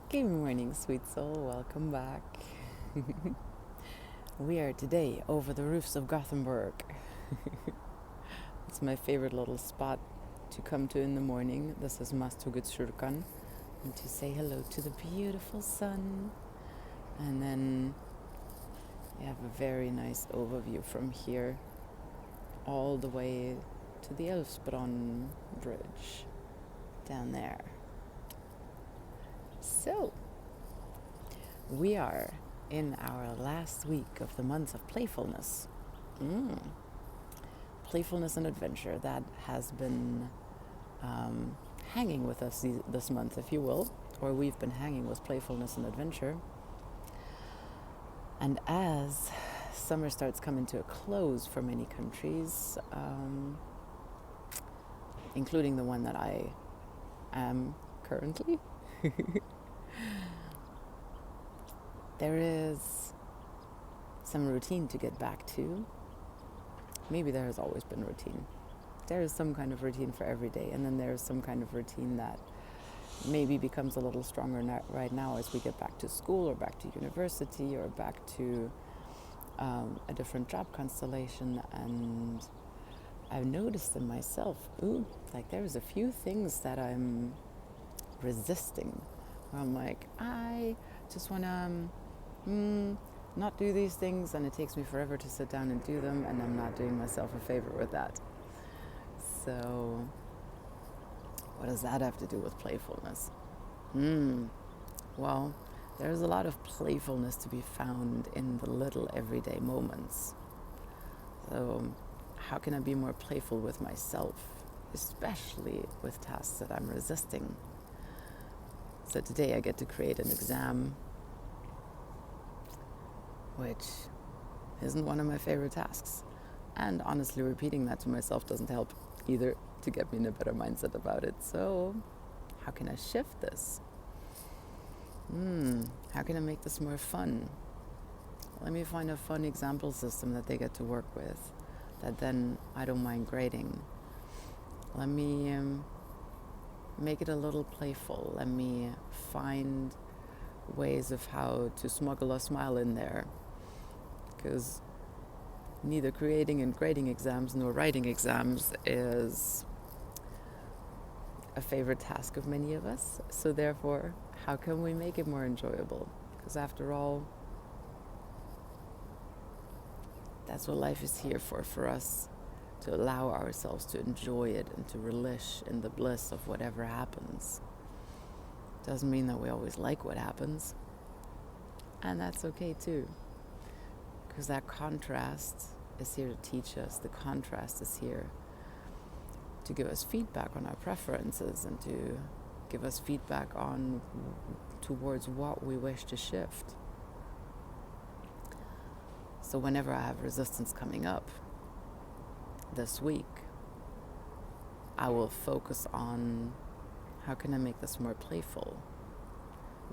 Good morning, sweet soul. Welcome back. We are today over the roofs of Gothenburg. It's my favorite little spot to come to in the morning. This is Masthuggutskyrkan, and to say hello to the beautiful sun. And then you have a very nice overview from here all the way to the Älvsbron Bridge down there. So, we are in our last week of the month of playfulness. Playfulness and adventure, that has been hanging with us this month, if you will, or we've been hanging with playfulness and adventure. And as summer starts coming to a close for many countries, including the one that I am currently, there is some routine to get back to. Maybe there has always been routine. There is some kind of routine for every day, and then there is some kind of routine that maybe becomes a little stronger right now as we get back to school or back to university or back to a different job constellation. And I've noticed in myself, like there's a few things that I'm resisting. I'm like, I just want to not do these things, and it takes me forever to sit down and do them, and I'm not doing myself a favor with that. So what does that have to do with playfulness? Well, there's a lot of playfulness to be found in the little everyday moments. So how can I be more playful with myself, especially with tasks that I'm resisting? So today I get to create an exam, which isn't one of my favorite tasks. And honestly, repeating that to myself doesn't help either to get me in a better mindset about it. So how can I shift this? How can I make this more fun? Let me find a fun example system that they get to work with, that then I don't mind grading. Let me make it a little playful. Let me find ways of how to smuggle a smile in there. Because neither creating and grading exams nor writing exams is a favorite task of many of us. So therefore, how can we make it more enjoyable? Because after all, that's what life is here for us to allow ourselves to enjoy it and to relish in the bliss of whatever happens. Doesn't mean that we always like what happens, and that's okay too, because that contrast is here to teach us. The contrast is here to give us feedback on our preferences and to give us feedback on towards what we wish to shift. So whenever I have resistance coming up this week, I will focus on how can I make this more playful?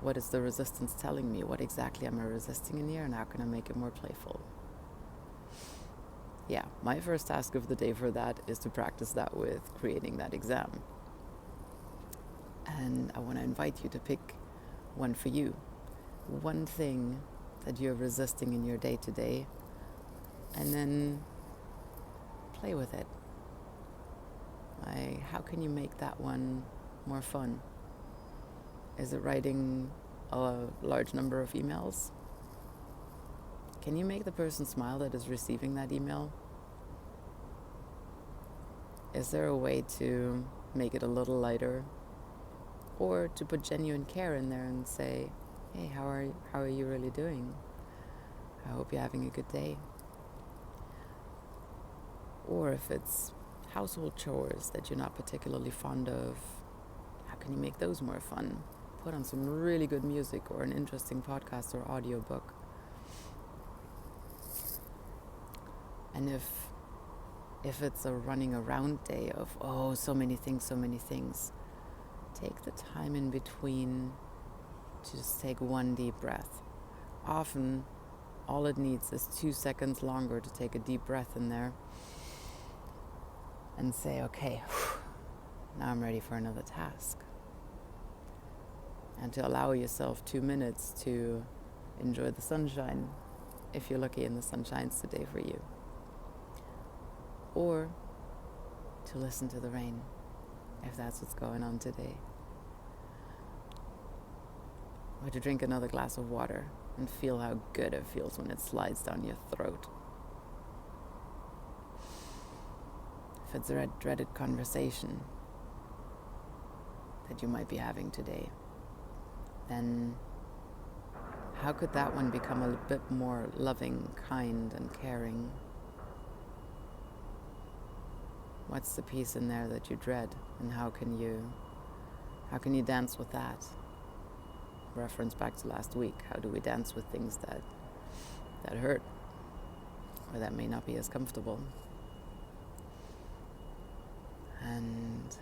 What is the resistance telling me? What exactly am I resisting in here, and how can I make it more playful? Yeah, my first task of the day for that is to practice that with creating that exam. And I want to invite you to pick one for you. One thing that you're resisting in your day-to-day, and then play with it. Like, how can you make that one more fun? Is it writing a large number of emails? Can you make the person smile that is receiving that email? Is there a way to make it a little lighter? Or to put genuine care in there and say, hey, how are you really doing? I hope you're having a good day. Or if it's household chores that you're not particularly fond of, how can you make those more fun? Put on some really good music or an interesting podcast or audiobook. And if it's a running around day of, so many things, take the time in between to just take one deep breath. Often, all it needs is 2 seconds longer to take a deep breath in there and say, okay, now I'm ready for another task. and to allow yourself 2 minutes to enjoy the sunshine, if you're lucky and the sun shines today for you, or to listen to the rain, if that's what's going on today, or to drink another glass of water and feel how good it feels when it slides down your throat. If it's a dreaded conversation that you might be having today, then how could that one become a bit more loving, kind, and caring? What's the piece in there that you dread, and how can you dance with that? Reference back to last week. How do we dance with things that hurt, or that may not be as comfortable? And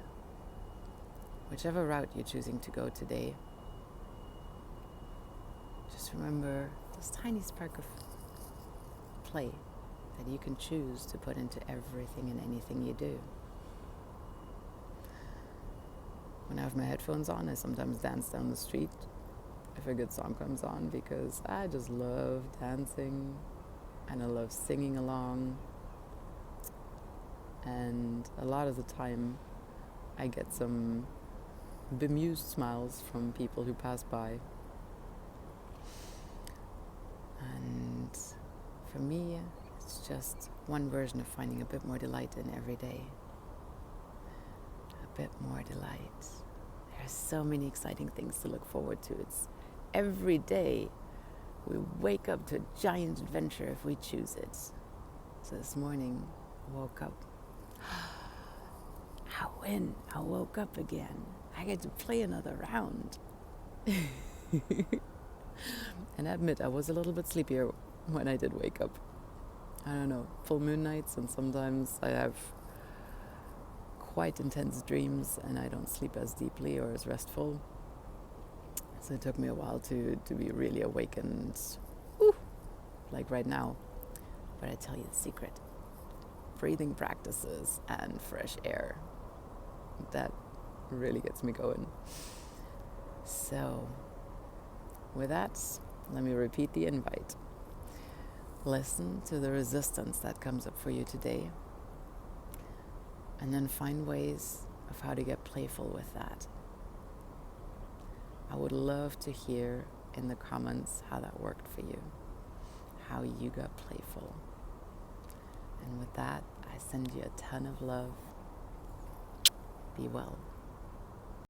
whichever route you're choosing to go today, just remember this tiny spark of play that you can choose to put into everything and anything you do. When I have my headphones on, I sometimes dance down the street if a good song comes on, because I just love dancing and I love singing along. And a lot of the time I get some bemused smiles from people who pass by. And for me, it's just one version of finding a bit more delight in every day. A bit more delight. There are so many exciting things to look forward to. It's every day we wake up to a giant adventure if we choose it. So this morning I woke up. I woke up again. I get to play another round. And I admit I was a little bit sleepier when I did wake up. I don't know, full moon nights, and sometimes I have quite intense dreams and I don't sleep as deeply or as restful. So it took me a while to be really awakened, like right now. But I tell you the secret: breathing practices and fresh air. That really gets me going. So with that, let me repeat the invite. Listen to the resistance that comes up for you today, and then find ways of how to get playful with that. I would love to hear in the comments how that worked for you, how you got playful. And with that, I send you a ton of love. Be well.